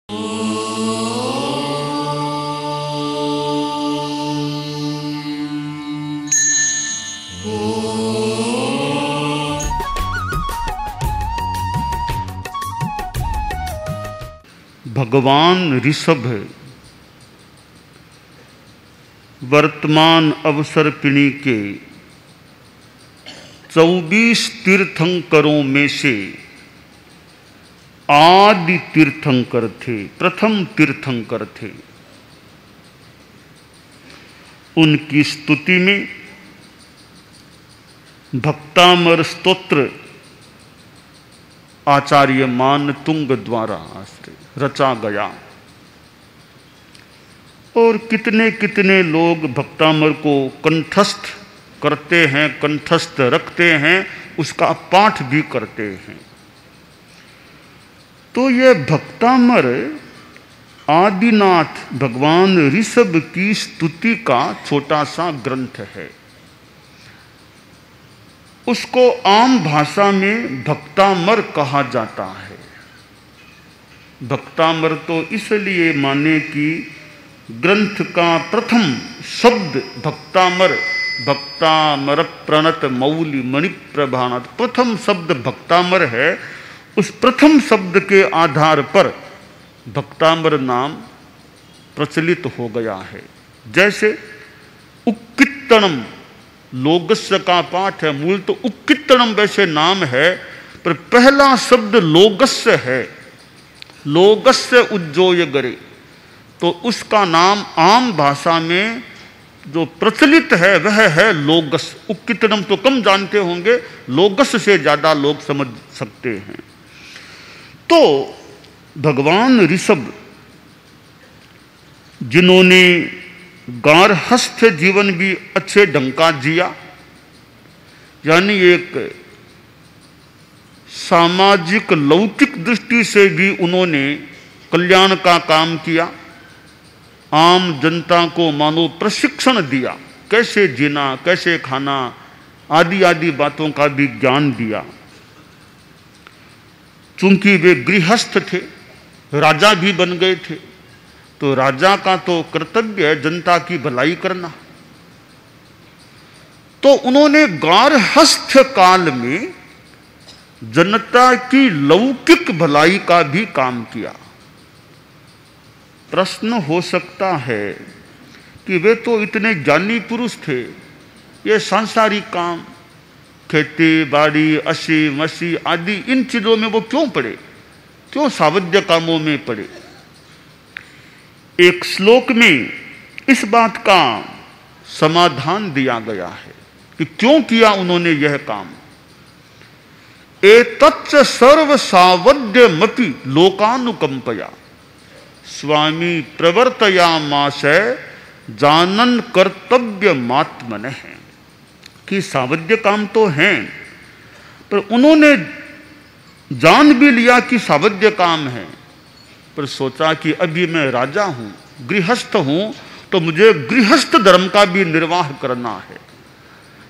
भगवान ऋषभ वर्तमान अवसर्पिणी के 24 तीर्थंकरों में से आदि तीर्थंकर थे, प्रथम तीर्थंकर थे। उनकी स्तुति में भक्तामर स्तोत्र आचार्य मानतुंग द्वारा रचा गया और कितने कितने लोग भक्तामर को कंठस्थ करते हैं, कंठस्थ रखते हैं, उसका पाठ भी करते हैं। तो ये भक्तामर आदिनाथ भगवान ऋषभ की स्तुति का छोटा सा ग्रंथ है। उसको आम भाषा में भक्तामर कहा जाता है। भक्तामर तो इसलिए माने कि ग्रंथ का प्रथम शब्द भक्तामर, भक्तामर प्रणत मौली मणि प्रभानाथ, प्रथम शब्द भक्तामर है। उस प्रथम शब्द के आधार पर भक्तामर नाम प्रचलित हो गया है। जैसे उक्कित्तणम लोगस्य का पाठ है, मूल तो उक्कित्तणम वैसे नाम है, पर पहला शब्द लोगस्य है। लोगस्य उज्जोय गरे, तो उसका नाम आम भाषा में जो प्रचलित है वह है लोगस। उक्कित्तणम तो कम जानते होंगे, लोगस से ज्यादा लोग समझ सकते हैं। तो भगवान ऋषभ जिन्होंने गार्हस्थ जीवन भी अच्छे ढंग का जिया, यानी एक सामाजिक लौकिक दृष्टि से भी उन्होंने कल्याण का काम किया, आम जनता को मानो प्रशिक्षण दिया, कैसे जीना, कैसे खाना, आदि आदि बातों का भी ज्ञान दिया। चूंकि वे गृहस्थ थे, राजा भी बन गए थे, तो राजा का तो कर्तव्य है जनता की भलाई करना। तो उन्होंने गार्हस्थ काल में जनता की लौकिक भलाई का भी काम किया। प्रश्न हो सकता है कि वे तो इतने ज्ञानी पुरुष थे, ये सांसारिक काम, खेती बाड़ी, असी मसी आदि इन चीजों में वो क्यों पड़े, क्यों सावध्य कामों में पड़े। एक श्लोक में इस बात का समाधान दिया गया है कि क्यों किया उन्होंने यह काम। एतच्च सर्व सावध्यमपि लोकानुकंपया स्वामी प्रवर्तयामास जानन कर्तव्य मात्मन है। कि सावध्य काम तो हैं, पर उन्होंने जान भी लिया कि सावध्य काम है, पर सोचा कि अभी मैं राजा हूं, गृहस्थ हूं, तो मुझे गृहस्थ धर्म का भी निर्वाह करना है।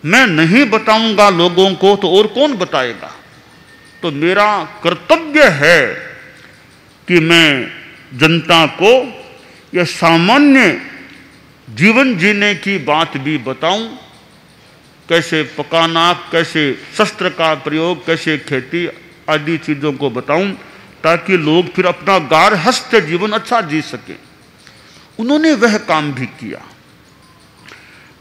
मैं नहीं बताऊंगा लोगों को तो और कौन बताएगा। तो मेरा कर्तव्य है कि मैं जनता को यह सामान्य जीवन जीने की बात भी बताऊं, कैसे पकाना, कैसे शस्त्र का प्रयोग, कैसे खेती आदि चीजों को बताऊं, ताकि लोग फिर अपना गार्हस्थ जीवन अच्छा जी सके। उन्होंने वह काम भी किया।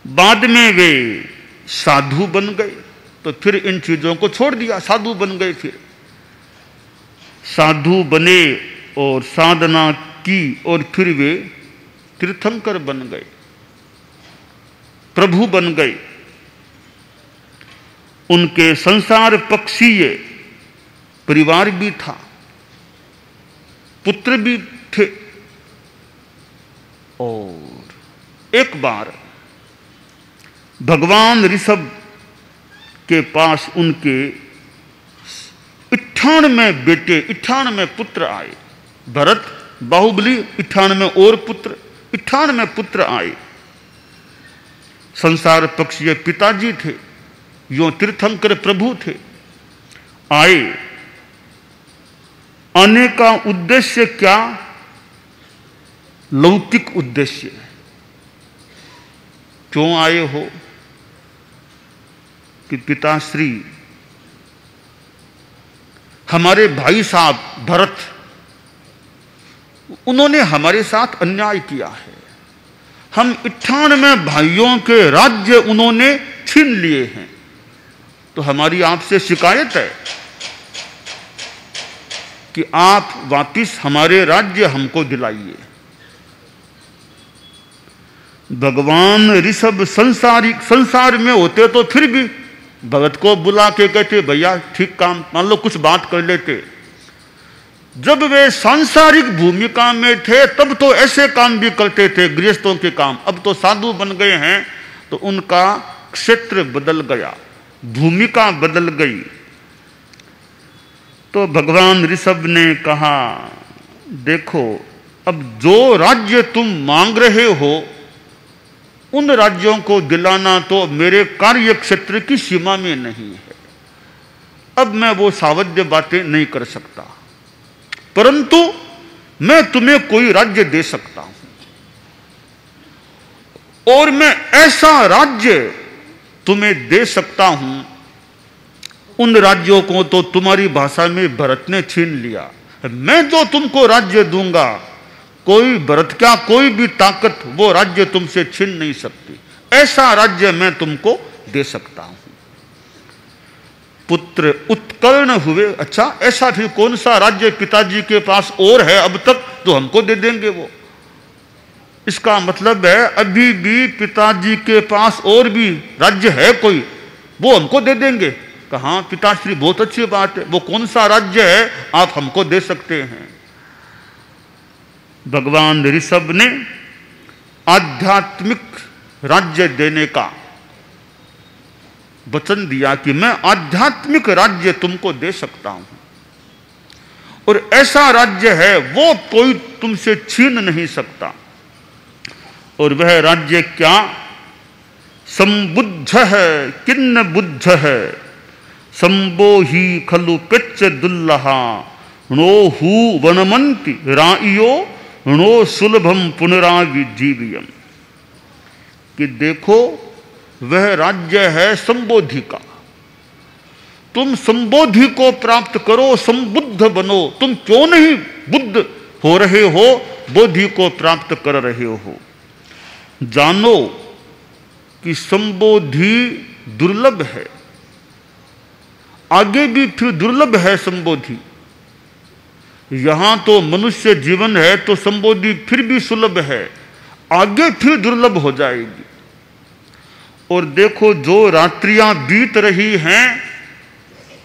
बाद में वे साधु बन गए, तो फिर इन चीजों को छोड़ दिया, साधु बन गए। फिर साधु बने और साधना की, और फिर वे तीर्थंकर बन गए, प्रभु बन गए। उनके संसार पक्षीय परिवार भी था, पुत्र भी थे। और एक बार भगवान ऋषभ के पास उनके 98 बेटे, 98 पुत्र आए। भरत, बाहुबली, 98 और पुत्र, 98 पुत्र आए। संसार पक्षीय पिताजी थे, यो तीर्थंकर प्रभु थे। आए, आने का उद्देश्य क्या, लौकिक उद्देश्य। क्यों आए हो? कि पिताश्री, हमारे भाई साहब भरत, उन्होंने हमारे साथ अन्याय किया है। हम 98 भाइयों के राज्य उन्होंने छीन लिए हैं, तो हमारी आपसे शिकायत है कि आप वापिस हमारे राज्य हमको दिलाइए। भगवान ऋषभ संसार में होते तो फिर भी भगत को बुला के कहते भैया ठीक काम, मान लो कुछ बात कर लेते। जब वे सांसारिक भूमिका में थे तब तो ऐसे काम भी करते थे, गृहस्थों के काम। अब तो साधु बन गए हैं तो उनका क्षेत्र बदल गया, भूमिका बदल गई। तो भगवान ऋषभ ने कहा, देखो अब जो राज्य तुम मांग रहे हो उन राज्यों को दिलाना तो मेरे कार्य क्षेत्र की सीमा में नहीं है। अब मैं वो सावध्य बातें नहीं कर सकता, परंतु मैं तुम्हें कोई राज्य दे सकता हूं, और मैं ऐसा राज्य तुम्हें दे सकता हूं, उन राज्यों को तो तुम्हारी भाषा में भरत ने छीन लिया। मैं जो तुमको राज्य दूंगा, कोई भरत क्या कोई भी ताकत वो राज्य तुमसे छीन नहीं सकती। ऐसा राज्य मैं तुमको दे सकता हूं। पुत्र उत्कर्ण हुए, अच्छा ऐसा फिर कौन सा राज्य पिताजी के पास और है अब तक तो हमको दे देंगे वो? इसका मतलब है अभी भी पिताजी के पास और भी राज्य है कोई, वो हमको दे देंगे। कहा पिताश्री बहुत अच्छी बात है, वो कौन सा राज्य है आप हमको दे सकते हैं? भगवान ऋषभ ने आध्यात्मिक राज्य देने का वचन दिया कि मैं आध्यात्मिक राज्य तुमको दे सकता हूं, और ऐसा राज्य है वो कोई तुमसे छीन नहीं सकता। और वह राज्य क्या? संबुद्ध है किन्न बुद्ध है, संबोहि खलु पिच्च दुल्लहा, नो हु वनमंति राइयो, नो सुलभम पुनराविजीवियम। कि देखो वह राज्य है संबोधि का। तुम संबोधि को प्राप्त करो, संबुद्ध बनो। तुम क्यों नहीं बुद्ध हो रहे हो, बोधि को प्राप्त कर रहे हो? जानो कि संबोधि दुर्लभ है, आगे भी फिर दुर्लभ है संबोधि। यहां तो मनुष्य जीवन है तो संबोधि फिर भी सुलभ है, आगे फिर दुर्लभ हो जाएगी। और देखो जो रात्रियां बीत रही हैं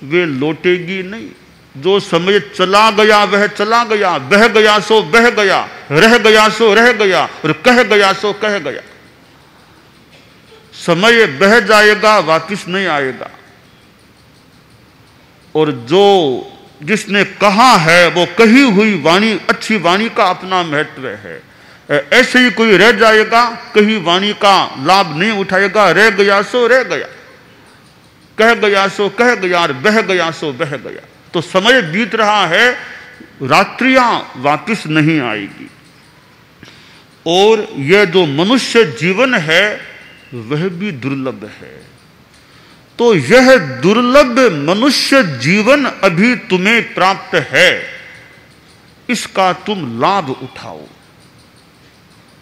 वे लौटेगी नहीं। जो समय चला गया वह चला गया, बह गया सो बह गया, रह गया सो रह गया, और कह गया सो कह गया। समय बह जाएगा, वापिस नहीं आएगा। और जो जिसने कहा है वो कही हुई वाणी, अच्छी वाणी का अपना महत्व है। ऐसे ही कोई रह जाएगा, कही वाणी का लाभ नहीं उठाएगा, रह गया सो रह गया, कह गया सो कह गया, और बह गया सो बह गया। तो समय बीत रहा है, रात्रियां वापिस नहीं आएगी। और यह जो मनुष्य जीवन है वह भी दुर्लभ है। तो यह दुर्लभ मनुष्य जीवन अभी तुम्हें प्राप्त है, इसका तुम लाभ उठाओ।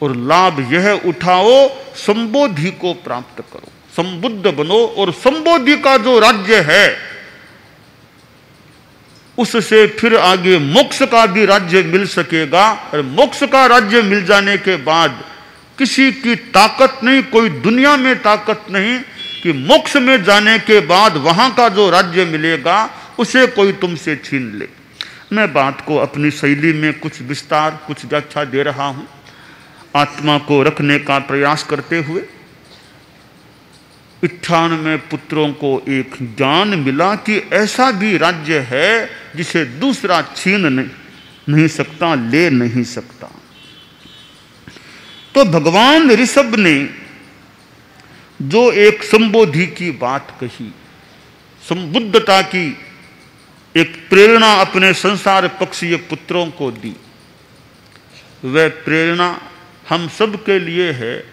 और लाभ यह उठाओ, संबोधि को प्राप्त करो, संबुद्ध बनो। और संबोधि का जो राज्य है उससे फिर आगे मोक्ष का भी राज्य मिल सकेगा। और मोक्ष का राज्य मिल जाने के बाद किसी की ताकत नहीं, कोई दुनिया में ताकत नहीं कि मोक्ष में जाने के बाद वहां का जो राज्य मिलेगा उसे कोई तुमसे छीन ले। मैं बात को अपनी शैली में कुछ विस्तार, कुछ व्याख्या दे रहा हूं, आत्मा को रखने का प्रयास करते हुए। 98 पुत्रों को एक ज्ञान मिला कि ऐसा भी राज्य है जिसे दूसरा छीन नहीं सकता, ले नहीं सकता। तो भगवान ऋषभ ने जो एक संबोधि की बात कही, संबुद्धता की एक प्रेरणा अपने संसार पक्षीय पुत्रों को दी, वह प्रेरणा हम सब के लिए है।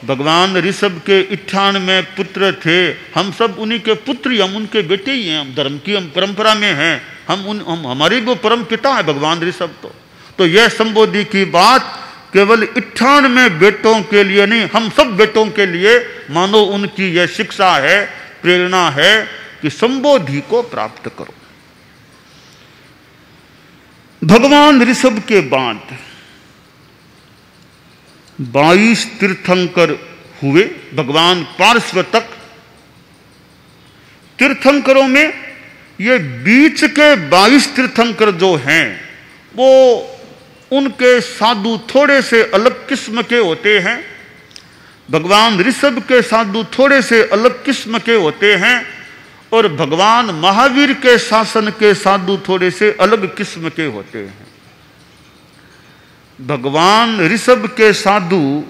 भगवान ऋषभ के 98 पुत्र थे, हम सब उन्हीं के पुत्र ही, हम उनके बेटे ही हैं। हम धर्म की हम परंपरा में हैं, हम हमारे वो परम पिता है भगवान ऋषभ। तो यह संबोधि की बात केवल 98 बेटों के लिए नहीं, हम सब बेटों के लिए मानो उनकी यह शिक्षा है, प्रेरणा है कि संबोधि को प्राप्त करो। भगवान ऋषभ के बाद 22 तीर्थंकर हुए भगवान पार्श्व तक। तीर्थंकरों में ये बीच के 22 तीर्थंकर जो हैं वो उनके साधु थोड़े से अलग किस्म के होते हैं। भगवान ऋषभ के साधु थोड़े से अलग किस्म के होते हैं और भगवान महावीर के शासन के साधु थोड़े से अलग किस्म के होते हैं। भगवान ऋषभ के साधु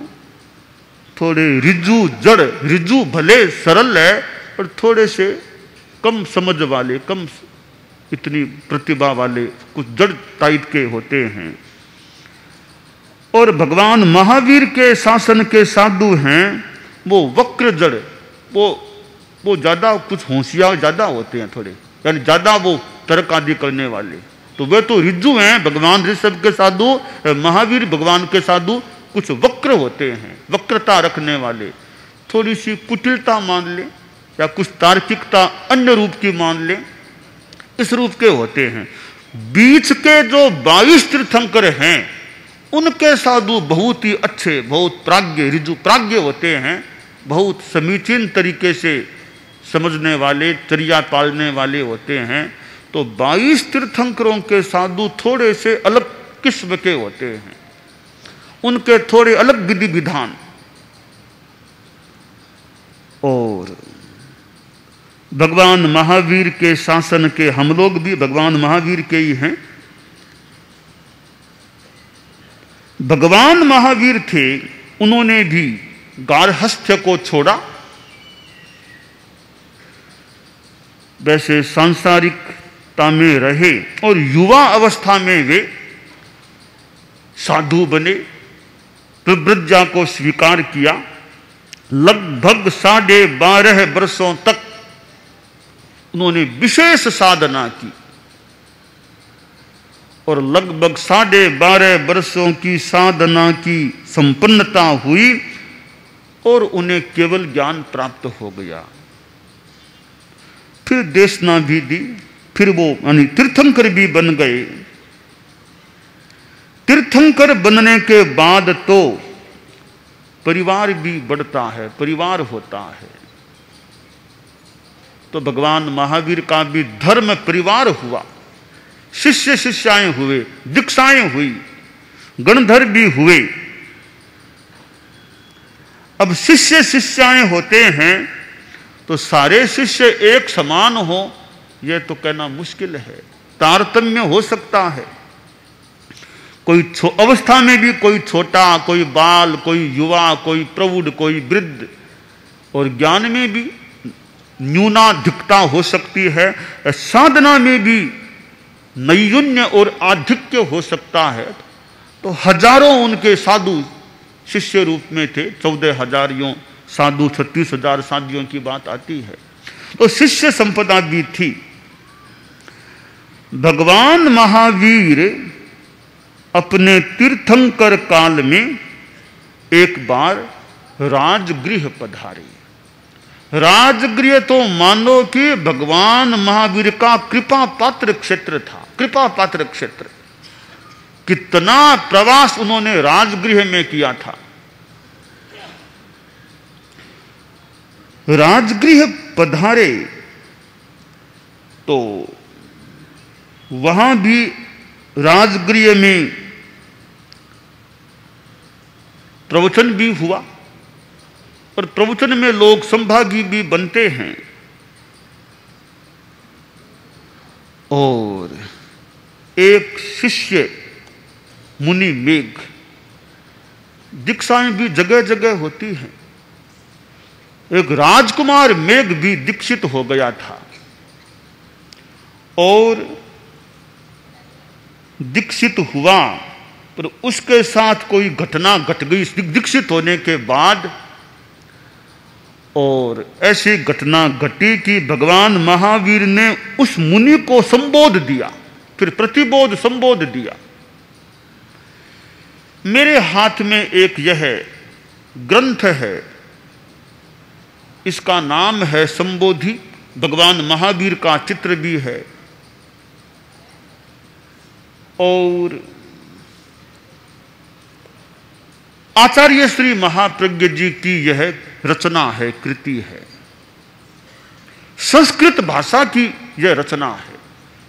थोड़े रिजु जड़, रिजु भले सरल है और थोड़े से कम समझ वाले, कम इतनी प्रतिभा वाले, कुछ जड़ टाइप के होते हैं। और भगवान महावीर के शासन के साधु हैं वो वक्र जड़, वो ज्यादा कुछ होशियार ज्यादा होते हैं थोड़े, यानी ज्यादा वो तर्क आदि करने वाले। तो वे तो रिज्जु हैं भगवान ऋषभ के साधु, महावीर भगवान के साधु कुछ वक्र होते हैं, वक्रता रखने वाले, थोड़ी सी कुटिलता मान ले या कुछ तार्किकता अन्य रूप की मान ले, इस रूप के होते हैं। बीच के जो 22 तीर्थंकर हैं उनके साधु बहुत ही अच्छे, बहुत प्राज्ञ, ऋजु प्राज्ञ होते हैं, बहुत समीचीन तरीके से समझने वाले, चर्या पालने वाले होते हैं। तो 22 तीर्थंकरों के साधु थोड़े से अलग किस्म के होते हैं, उनके थोड़े अलग विधि विधान। और भगवान महावीर के शासन के, हम लोग भी भगवान महावीर के ही हैं। भगवान महावीर थे, उन्होंने भी गार्हस्थ्य को छोड़ा। वैसे सांसारिकता में रहे और युवा अवस्था में वे साधु बने, प्रवृत्जा को स्वीकार किया। लगभग 12.5 वर्षों तक उन्होंने विशेष साधना की और लगभग 12.5 वर्षों की साधना की संपन्नता हुई और उन्हें केवल ज्ञान प्राप्त हो गया। फिर देशना भी दी, फिर वो यानी तीर्थंकर भी बन गए। तीर्थंकर बनने के बाद तो परिवार भी बढ़ता है, परिवार होता है। तो भगवान महावीर का भी धर्म परिवार हुआ, शिष्य शिष्याएं हुए, दीक्षाएं हुई, गणधर भी हुए। अब शिष्य शिष्याएं होते हैं तो सारे शिष्य एक समान हो यह तो कहना मुश्किल है, तारतम्य हो सकता है। कोई अवस्था में भी कोई छोटा, कोई बाल, कोई युवा, कोई प्रौढ़, कोई वृद्ध, और ज्ञान में भी न्यूनाधिकता हो सकती है, साधना में भी नैयुन्य और आधिक्य हो सकता है। तो हजारों उनके साधु शिष्य रूप में थे, 14,000 यों साधु, 36,000 साधुओं की बात आती है। तो शिष्य संपदा भी थी। भगवान महावीर अपने तीर्थंकर काल में एक बार राजगृह पधारे। राजगृह तो मानो कि भगवान महावीर का कृपा पात्र क्षेत्र था, कृपा पात्र क्षेत्र। कितना प्रवास उन्होंने राजगृह में किया था। राजगृह पधारे तो वहां भी राजगृह में प्रवचन भी हुआ और प्रवचन में लोग संभागी भी बनते हैं। और एक शिष्य मुनि मेघ, दीक्षाएं भी जगह जगह होती हैं। एक राजकुमार मेघ भी दीक्षित हो गया था और दीक्षित हुआ पर उसके साथ कोई घटना घट गई दीक्षित होने के बाद, और ऐसी घटना घटी कि भगवान महावीर ने उस मुनि को संबोध दिया, फिर प्रतिबोध संबोध दिया। मेरे हाथ में एक यह ग्रंथ है, इसका नाम है संबोधि, भगवान महावीर का चित्र भी है, और आचार्य श्री महाप्रज्ञ जी की यह रचना है, कृति है। संस्कृत भाषा की यह रचना है,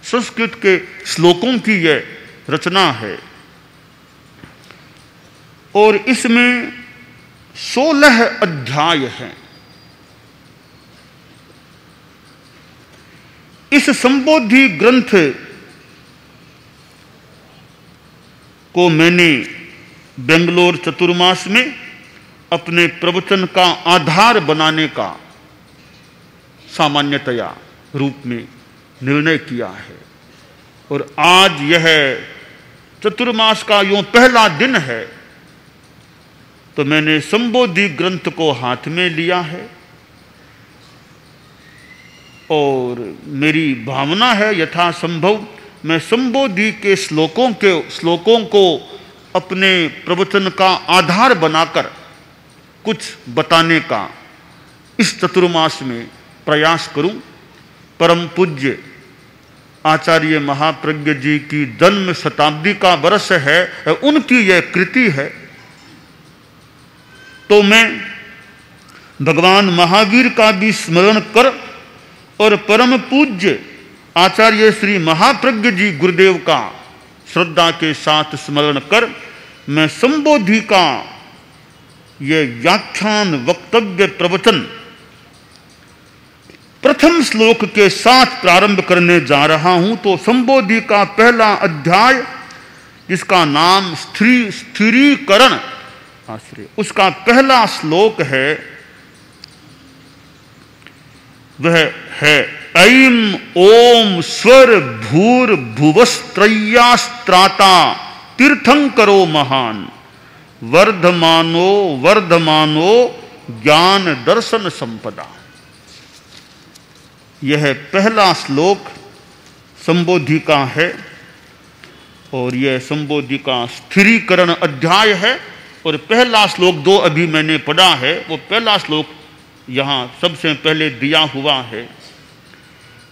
संस्कृत के श्लोकों की यह रचना है, और इसमें 16 अध्याय हैं। इस संबोधि ग्रंथ को मैंने बेंगलोर चतुर्मास में अपने प्रवचन का आधार बनाने का सामान्यतया रूप में निर्णय किया है, और आज यह चतुर्मास का यूं पहला दिन है, तो मैंने संबोधि ग्रंथ को हाथ में लिया है, और मेरी भावना है यथासंभव मैं संबोधि के श्लोकों को अपने प्रवचन का आधार बनाकर कुछ बताने का इस चतुर्मास में प्रयास करूं। परम पूज्य आचार्य महाप्रज्ञ जी की जन्म शताब्दी का वर्ष है, उनकी यह कृति है, तो मैं भगवान महावीर का भी स्मरण कर और परम पूज्य आचार्य श्री महाप्रज्ञ जी गुरुदेव का श्रद्धा के साथ स्मरण कर मैं संबोधि का यह व्याख्यान वक्तव्य प्रवचन प्रथम श्लोक के साथ प्रारंभ करने जा रहा हूं। तो संबोधि का पहला अध्याय, जिसका नाम स्थिरीकरण आश्रय, उसका पहला श्लोक है, वह है ऐं ओम स्वर भूर भुवस्त्रय्यास्त्राता तीर्थंकरो महान वर्धमानो वर्धमानो ज्ञान दर्शन संपदा। यह पहला श्लोक संबोधि का है, और यह संबोधि का स्थिरीकरण अध्याय है, और पहला श्लोक 2 अभी मैंने पढ़ा है, वो पहला श्लोक यहां सबसे पहले दिया हुआ है।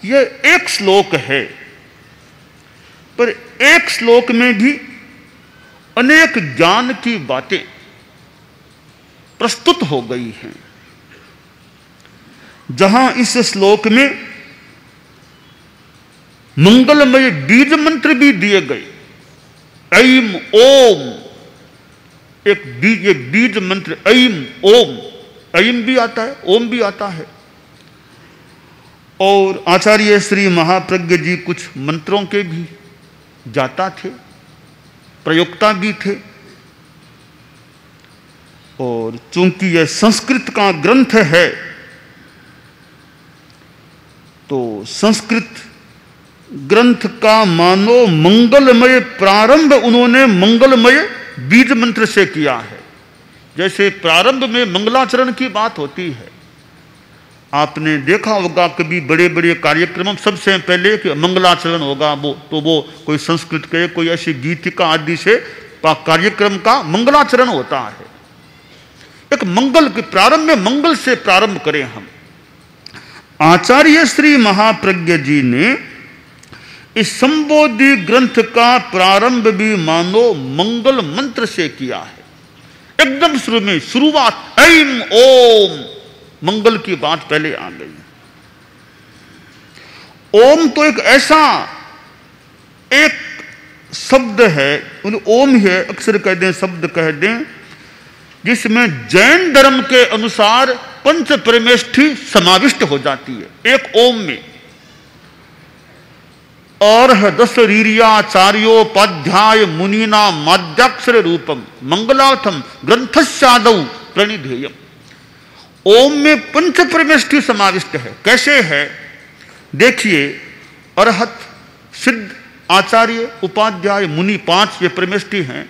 यह एक श्लोक है, पर एक श्लोक में भी अनेक ज्ञान की बातें प्रस्तुत हो गई हैं। जहां इस श्लोक में मंगलमय बीज मंत्र भी दिए गए, ऐं ओम, एक बीज मंत्र ऐं ओम, ऐं भी आता है, ओम भी आता है, और आचार्य श्री महाप्रज्ञ जी कुछ मंत्रों के भी जाता थे, प्रयोक्ता भी थे, और चूंकि यह संस्कृत का ग्रंथ है, तो संस्कृत ग्रंथ का मानो मंगलमय प्रारंभ उन्होंने मंगलमय बीज मंत्र से किया है। जैसे प्रारंभ में मंगलाचरण की बात होती है, आपने देखा होगा कभी बड़े बड़े कार्यक्रम सबसे पहले कि मंगलाचरण होगा, वो कोई संस्कृत के कोई ऐसी गीतिका आदि से कार्यक्रम का मंगलाचरण होता है। एक मंगल के प्रारंभ में मंगल से प्रारंभ करें हम। आचार्य श्री महाप्रज्ञ जी ने इस संबोधि ग्रंथ का प्रारंभ भी मानो मंगल मंत्र से किया है। एकदम शुरू में शुरुआत ऐं ओम, मंगल की बात पहले आ गई। ओम तो एक ऐसा एक शब्द है, ओम है, अक्षर कह दें, शब्द कह दें, जिसमें जैन धर्म के अनुसार पंच परमेष्ठी समाविष्ट हो जाती है एक ओम में। और 10 रीर्याचार्योपाध्याय मुनीना माध्याक्षर रूपम मंगलार्थम ग्रंथस्यादौ प्रणिधेयम। ओम में पंच परमेष्ठी समाविष्ट है। कैसे है देखिए, अरहत, सिद्ध, आचार्य, उपाध्याय, मुनि, 5 ये परमेष्ठी हैं।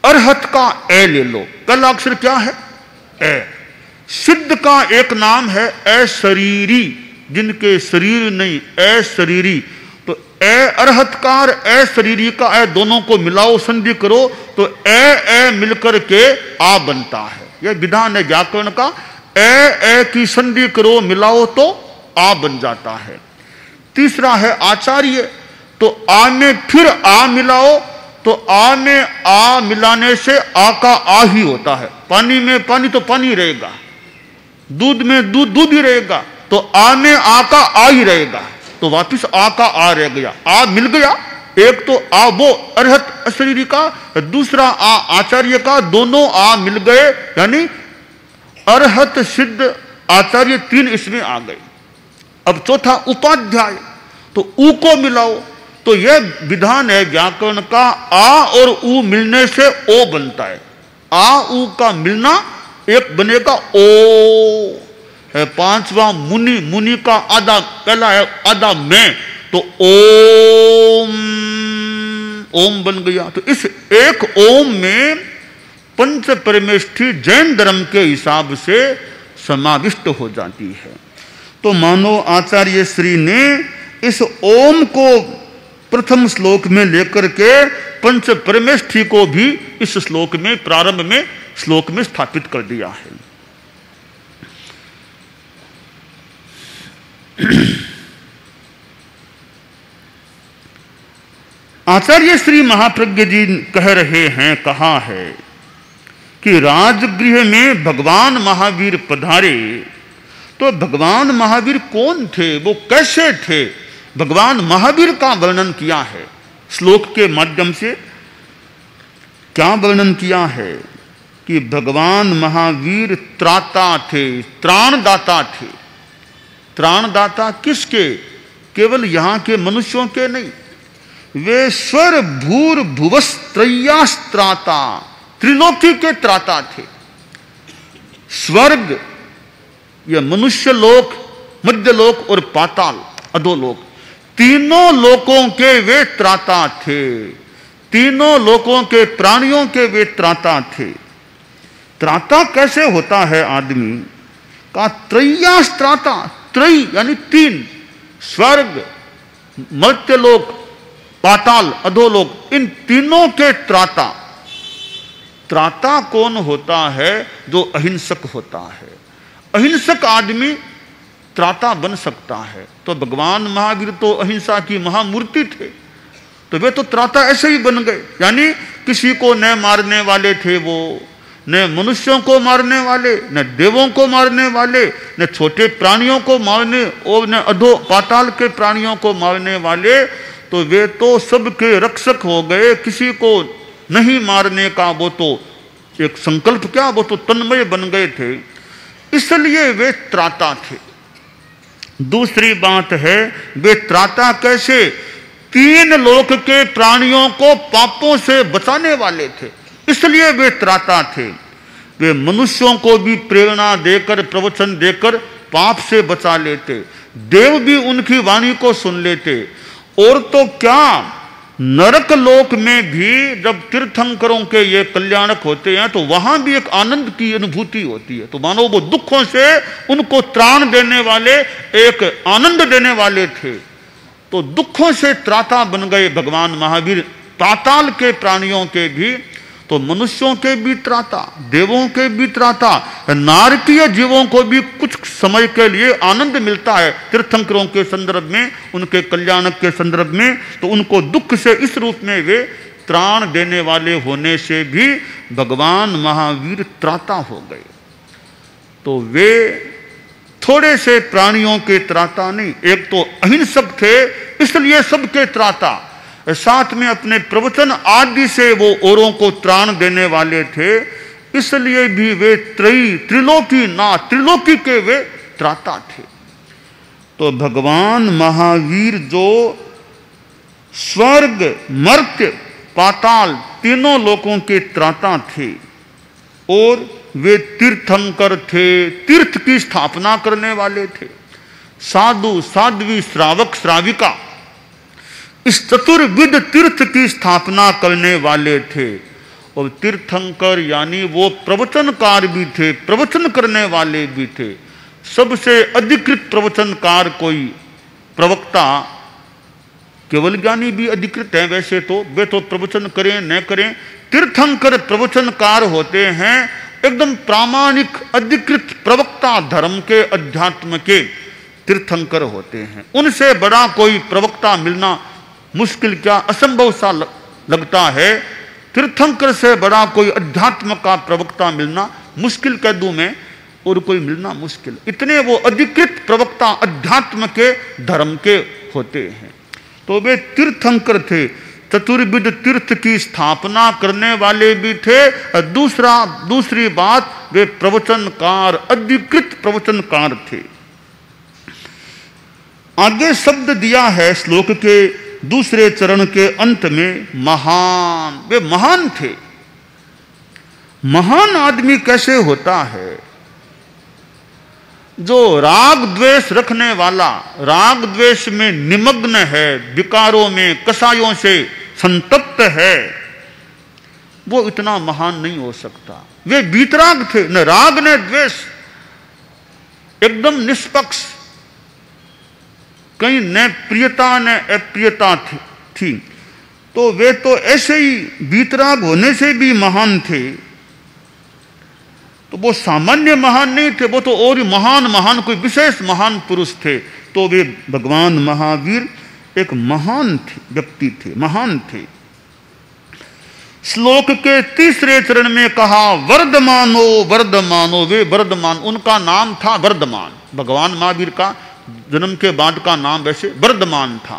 अरहत का ए ले लो, पहला अक्षर क्या है? ए। सिद्ध का एक नाम है अशरीरी, जिनके शरीर नहीं, अशरीरी। तो ए अरहतकार ए शरीरी का ए दोनों को मिलाओ, संधि करो तो ए मिलकर के आ बनता है। यह विधान है व्याकरण का। ए की संधि करो, मिलाओ तो आ बन जाता है। तीसरा है आचार्य, तो आ में फिर आ मिलाओ तो आ में आ मिलाने से आ का आ ही होता है। पानी में पानी तो पानी रहेगा, दूध में दूध दूध ही रहेगा, तो आ में आ का आ ही रहेगा, तो वापिस आ का आ रह गया, आ मिल गया। एक तो आ वो अरहत अशरीरी का, दूसरा आ आचार्य का, दोनों आ मिल गए, यानी अरहत सिद्ध आचार्य तीन इसमें आ गए। अब चौथा उपाध्याय, तो ऊ को मिलाओ, तो यह विधान है व्याकरण का। आ और ऊ मिलने से ओ बनता है, आ ऊ का मिलना एक बनेगा ओ। है पांचवा मुनि, मुनि का आधा, पहला है आधा में, तो ओम, ओम बन गया। तो इस एक ओम में पंच परमेष्ठी जैन धर्म के हिसाब से समाविष्ट हो जाती है। तो मानो आचार्य श्री ने इस ओम को प्रथम श्लोक में लेकर के पंच परमेष्ठी को भी इस श्लोक में, प्रारंभ में श्लोक में स्थापित कर दिया है। आचार्य श्री महाप्रज्ञ जी कह रहे हैं, कहा है कि राजगृह में भगवान महावीर पधारे। तो भगवान महावीर कौन थे, वो कैसे थे? भगवान महावीर का वर्णन किया है श्लोक के माध्यम से। क्या वर्णन किया है कि भगवान महावीर त्राता थे, त्राणदाता थे। त्राणदाता किसके? केवल यहां के मनुष्यों के नहीं, वे स्वर भूर भुवस्त्रयास्त्राता, त्रिलोकी के त्राता थे। स्वर्ग, यह मनुष्य लोक, मध्य लोक और पाताल अधोलोक, तीनों लोकों के वे त्राता थे। तीनों लोकों के प्राणियों के वे त्राता थे। त्राता कैसे होता है आदमी का? त्रय्यास्त्राता, त्रय यानी तीन, स्वर्ग, मर्त्यलोक, पाताल, अधोलोक, इन तीनों के त्राता। त्राता कौन होता है? जो अहिंसक होता है। अहिंसक आदमी त्राता बन सकता है। तो भगवान महावीर तो अहिंसा की महामूर्ति थे, तो वे तो त्राता ऐसे ही बन गए। यानी किसी को न मारने वाले थे वो, न मनुष्यों को मारने वाले, न देवों को मारने वाले, न छोटे प्राणियों को मारने और न अधो पाताल के प्राणियों को मारने वाले। तो वे तो सबके रक्षक हो गए। किसी को नहीं मारने का वो तो एक संकल्प, क्या वो तो तन्मय बन गए थे, इसलिए वे त्राता थे। दूसरी बात है, वे त्राता कैसे? तीन लोक के प्राणियों को पापों से बचाने वाले थे, इसलिए वे त्राता थे। वे मनुष्यों को भी प्रेरणा देकर, प्रवचन देकर पाप से बचा लेते। देव भी उनकी वाणी को सुन लेते। और तो क्या, नरक लोक में भी जब तीर्थंकरों के ये कल्याणक होते हैं तो वहां भी एक आनंद की अनुभूति होती है। तो मानो वो दुखों से उनको त्राण देने वाले, एक आनंद देने वाले थे। तो दुखों से त्राता बन गए भगवान महावीर, पाताल के प्राणियों के भी, तो मनुष्यों के भी त्राता, देवों के भी त्राता, नारकीय जीवों को भी कुछ समय के लिए आनंद मिलता है तीर्थंकरों के संदर्भ में, उनके कल्याणक के संदर्भ में। तो उनको दुख से इस रूप में वे त्राण देने वाले होने से भी भगवान महावीर त्राता हो गए। तो वे थोड़े से प्राणियों के त्राता नहीं, एक तो अहिंसक थे इसलिए सबके त्राता, साथ में अपने प्रवचन आदि से वो औरों को त्राण देने वाले थे, इसलिए भी वे त्रिलोकी ना, त्रिलोकी के वे त्राता थे। तो भगवान महावीर जो स्वर्ग, मर्त्य, पाताल तीनों लोकों के त्राता थे और वे तीर्थंकर थे, तीर्थ की स्थापना करने वाले थे। साधु, साध्वी, श्रावक, श्राविका, इस चतुर्विध तीर्थ की स्थापना करने वाले थे। और तीर्थंकर यानी वो प्रवचनकार भी थे, प्रवचन करने वाले भी थे। सबसे अधिकृत प्रवचनकार कोई प्रवक्ता, केवल ज्ञानी भी अधिकृत है वैसे तो, वे तो प्रवचन करें न करें, तीर्थंकर प्रवचनकार होते हैं, एकदम प्रामाणिक अधिकृत प्रवक्ता धर्म के, अध्यात्म के तीर्थंकर होते हैं। उनसे बड़ा कोई प्रवक्ता मिलना मुश्किल क्या, असंभव सा लगता है। तीर्थंकर से बड़ा कोई अध्यात्म का प्रवक्ता मिलना मुश्किल कह दूं मैं, और कोई मिलना मुश्किल। इतने वो अधिकृत प्रवक्ता अध्यात्म के, धर्म के होते हैं। तो वे तीर्थंकर थे, चतुर्विध तीर्थ की स्थापना करने वाले भी थे। और दूसरी बात, वे प्रवचनकार, अधिकृत प्रवचनकार थे। आगे शब्द दिया है श्लोक के दूसरे चरण के अंत में, महान। वे महान थे। महान आदमी कैसे होता है? जो राग द्वेष रखने वाला, राग द्वेष में निमग्न है, विकारों में, कषायों से संतप्त है, वो इतना महान नहीं हो सकता। वे वीतराग थे, न राग न द्वेष, एकदम निष्पक्ष, कहीं न प्रियता न अप्रियता थी। तो वे तो ऐसे ही वीतराग होने से भी महान थे। तो वो सामान्य महान नहीं थे, वो तो और महान कोई विशेष महान पुरुष थे। तो वे भगवान महावीर एक महान व्यक्ति थे, महान थे। श्लोक के तीसरे चरण में कहा वर्धमानो वर्धमानो, वे वर्धमान, उनका नाम था वर्धमान। भगवान महावीर का जन्म के बाद का नाम वैसे वर्धमान था।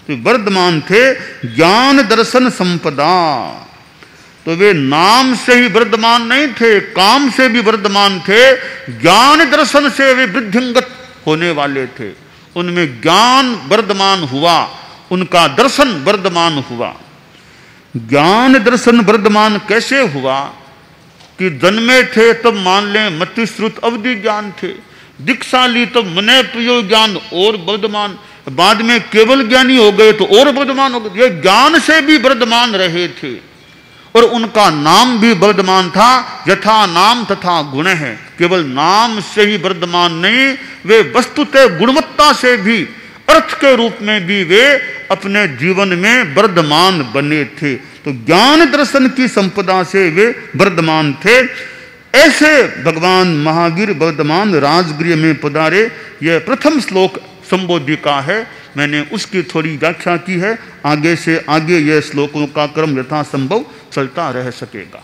तो वर्धमान थे, ज्ञान दर्शन संपदा। तो वे नाम से ही वर्धमान नहीं थे, काम से भी वर्धमान थे, ज्ञान दर्शन से वे वृद्धिंगत होने वाले थे। उनमें ज्ञान वर्धमान हुआ, उनका दर्शन वर्धमान हुआ। ज्ञान दर्शन वर्धमान कैसे हुआ कि जन्मे थे तब मान लें मति श्रुत अवधि ज्ञान थे, दीक्षा ली तब मने प्रियो ज्ञान और वर्धमान, बाद में केवल ज्ञानी हो गए तो और वर्धमान हो गए। ये ज्ञान से भी वर्धमान रहे थे और उनका नाम भी वर्धमान था। यथा नाम तथा गुण है, केवल नाम से ही वर्धमान नहीं, वे वस्तुतः गुणवत्ता से भी, अर्थ के रूप में भी वे अपने जीवन में वर्धमान बने थे। तो ज्ञान दर्शन की संपदा से वे वर्धमान थे। ऐसे भगवान महावीर वर्धमान राजगृह में पधारे। यह प्रथम श्लोक संबोधि का है, मैंने उसकी थोड़ी व्याख्या की है। आगे से आगे यह श्लोकों का क्रम यथासंभव चलता रह सकेगा।